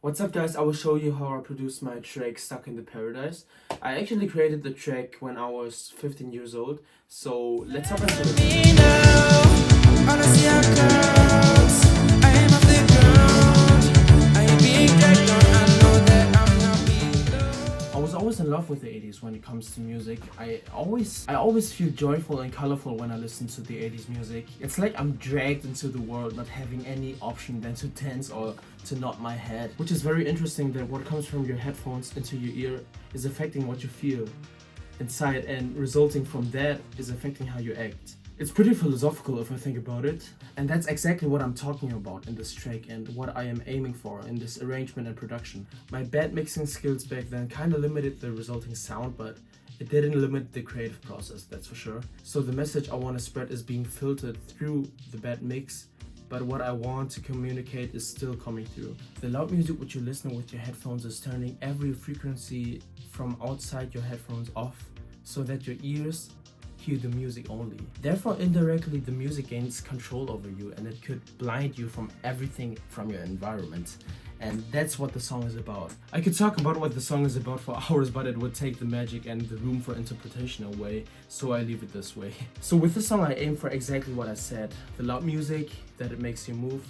What's up guys, I will show you how I produced my track Stuck in the Paradise. I actually created the track when I was 15 years old, so let's hop into it. I was always in love with the 80s when it comes to music. I always feel joyful and colorful when I listen to the 80s music. It's like I'm dragged into the world, not having any option than to dance or to nod my head. Which is very interesting that what comes from your headphones into your ear is affecting what you feel inside, and resulting from that is affecting how you act. It's pretty philosophical if I think about it, and that's exactly what I'm talking about in this track and what I am aiming for in this arrangement and production. My bad mixing skills back then kinda limited the resulting sound, but it didn't limit the creative process, that's for sure. So the message I want to spread is being filtered through the bad mix, but what I want to communicate is still coming through. The loud music which you listen with your headphones is turning every frequency from outside your headphones off so that your ears hear the music only. Therefore, indirectly, the music gains control over you and it could blind you from everything from your environment. And that's what the song is about. I could talk about what the song is about for hours, but it would take the magic and the room for interpretation away, so I leave it this way. So with this song, I aim for exactly what I said. The loud music, that it makes you move,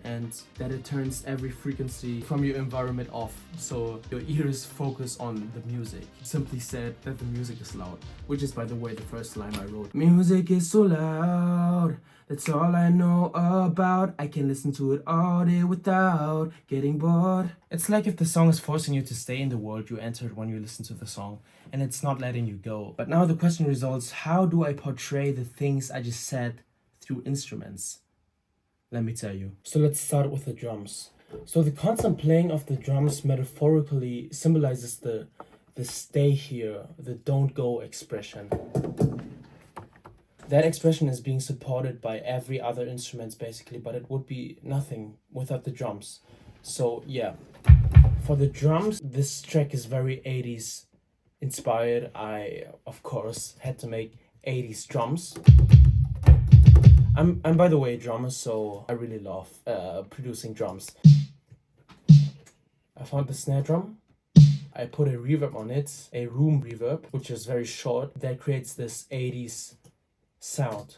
and that it turns every frequency from your environment off, so your ears focus on the music. Simply said, that the music is loud, which is, by the way, the first line I wrote. Music is so loud, that's all I know about. I can listen to it all day without getting bored. It's like if the song is forcing you to stay in the world you entered when you listen to the song, and it's not letting you go. But now the question results, how do I portray the things I just said through instruments? Let me tell you. So let's start with the drums. So the constant playing of the drums metaphorically symbolizes the stay here, the don't go expression. That expression is being supported by every other instrument basically, but it would be nothing without the drums. So yeah, for the drums, this track is very 80s inspired. I, of course, had to make 80s drums. I'm by the way a drummer, so I really love producing drums. I found the snare drum. I put a reverb on it, a room reverb, which is very short, that creates this 80s sound.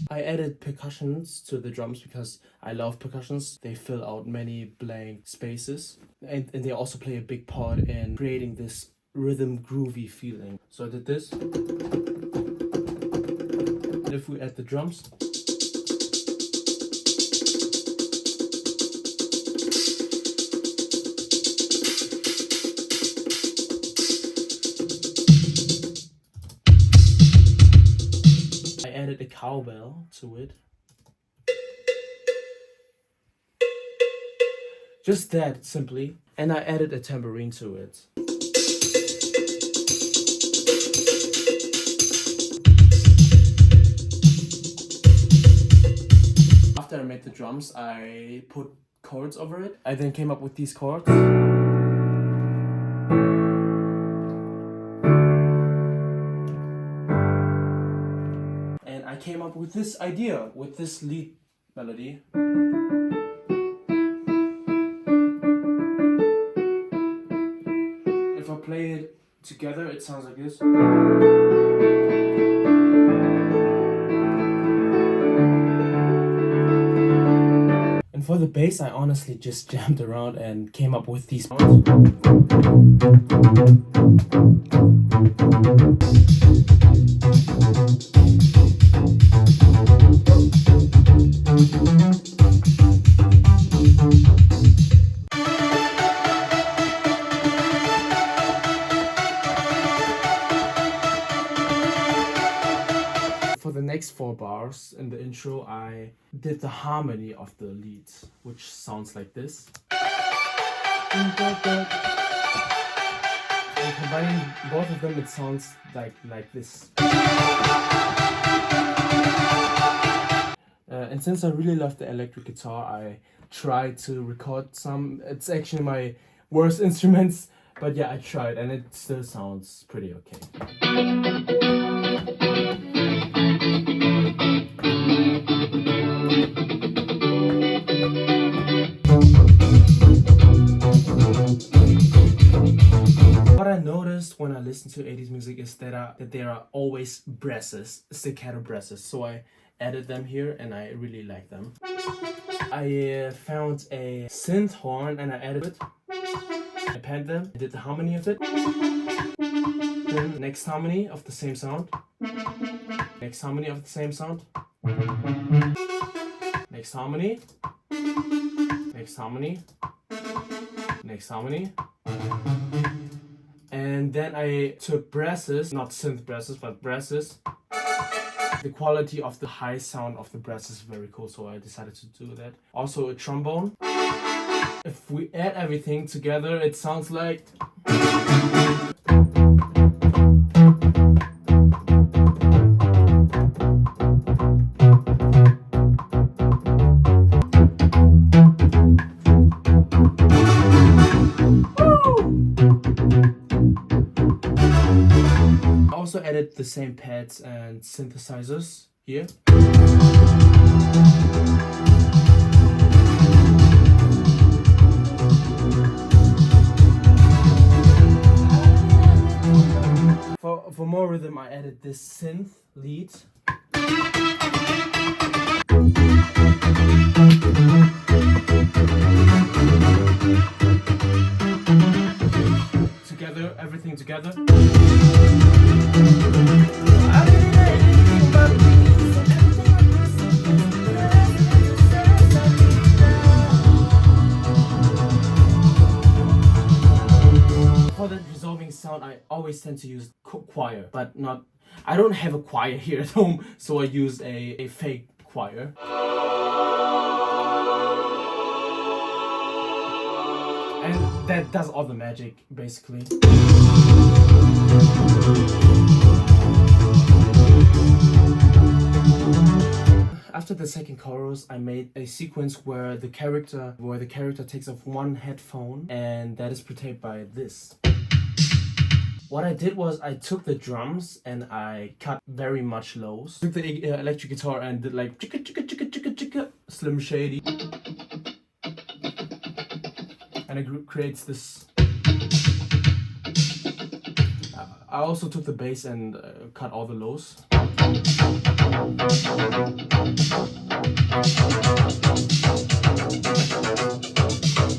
I added percussions to the drums because I love percussions. They fill out many blank spaces, and they also play a big part in creating this rhythm groovy feeling. So I did this. And if we add the drums, I added a cowbell to it. Just that, simply. And I added a tambourine to it. After I made the drums, I put chords over it. I then came up with these chords. And I came up with this idea, with this lead melody. If I play it together, it sounds like this. And for the bass, I honestly just jammed around and came up with these sounds. For the next 4 bars in the intro, I did the harmony of the lead, which sounds like this. And combining both of them, it sounds like this. And since I really love the electric guitar, I tried to record some. It's actually my worst instruments, but yeah, I tried and it still sounds pretty okay. What I noticed when I listen to 80s music is that there are always brasses, staccato brasses. So I added them here and I really like them. I found a synth horn and I added it. I panned them, I did the harmony of it. Then next harmony of the same sound. Next harmony of the same sound. Next harmony. Next harmony. Next harmony. And then I took brasses, not synth brasses, but brasses. The quality of the high sound of the brasses is very cool, so I decided to do that. Also a trombone. If we add everything together, it sounds like... I also added the same pads and synthesizers here. For more rhythm, I added this synth lead. Together, everything together. For the resolving sound, I always tend to use choir, but not. I don't have a choir here at home, so I used a fake choir. And that does all the magic, basically. After the second chorus, I made a sequence where the character takes off one headphone, and that is portrayed by this. What I did was I took the drums and I cut very much lows. Took the electric guitar and did like chicka chicka chicka chicka chicka, Slim Shady. And it creates this. I also took the bass and cut all the lows.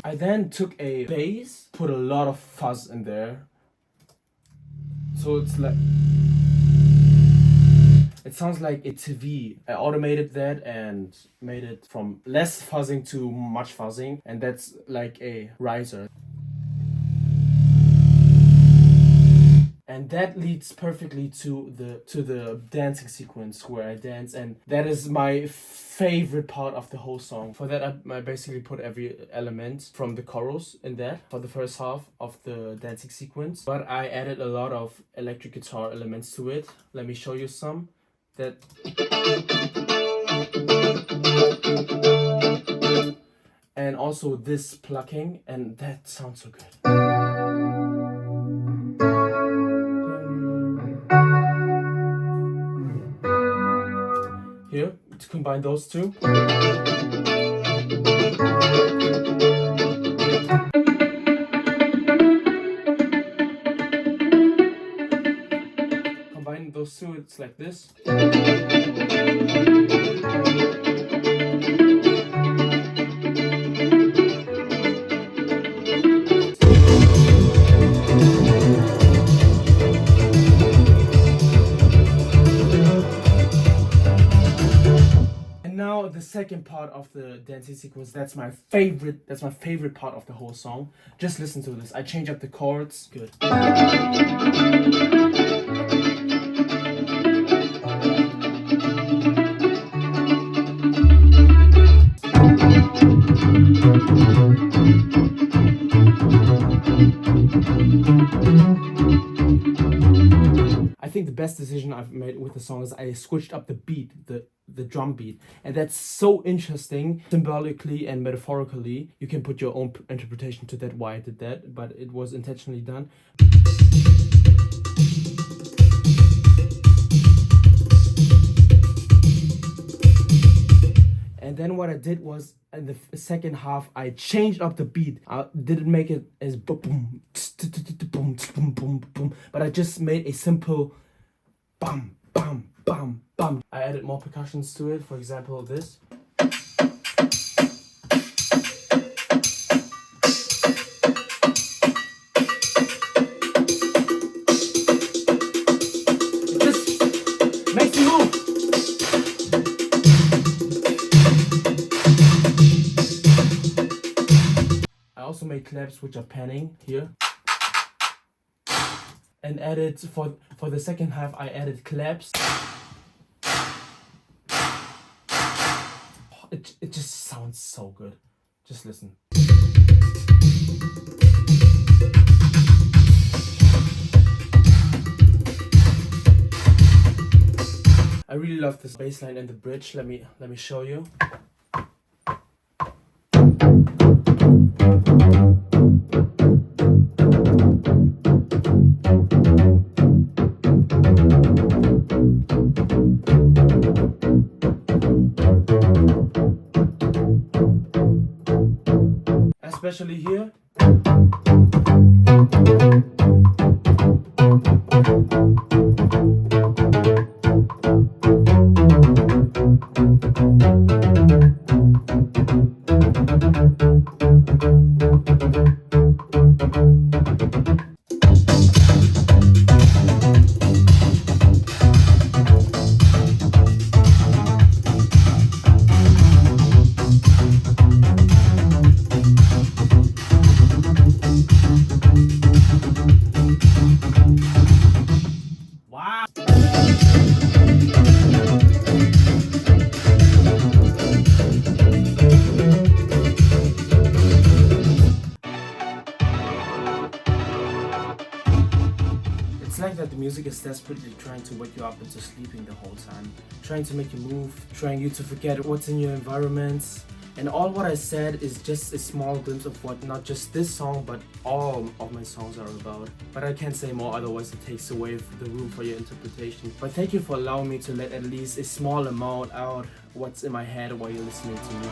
I then took a bass, put a lot of fuzz in there. So it's like, it sounds like a TV. I automated that and made it from less fuzzing to much fuzzing, and that's like a riser. And that leads perfectly to the dancing sequence where I dance, and that is my favorite part of the whole song. For that, I basically put every element from the chorus in that for the first half of the dancing sequence. But I added a lot of electric guitar elements to it. Let me show you some. And also this plucking, and that sounds so good. Here, to combine those two. Combining those two, it's like this. Now the second part of the dancing sequence, that's my favorite part of the whole song. Just listen to this. I change up the chords. Good. I think the best decision I've made with the song is I switched up the beat. the drum beat. And that's so interesting. Symbolically and metaphorically, you can put your own interpretation to that, why I did that, but it was intentionally done. And then what I did was, in the second half, I changed up the beat. I didn't make it as boom, boom, boom, boom, boom, but I just made a simple bam, bam, bam, bam. I added more percussions to it. For example, this. It just makes me move. I also made claps which are panning here, and added for the second half I added claps. It just sounds so good. Just listen. I really love this bass line and the bridge. Let me show you. Especially here. Wow. It's like that the music is desperately trying to wake you up into sleeping the whole time, trying to make you move, trying you to forget what's in your environment. And all what I said is just a small glimpse of what not just this song but all of my songs are about. But I can't say more, otherwise it takes away the room for your interpretation. But thank you for allowing me to let at least a small amount out what's in my head while you're listening to me.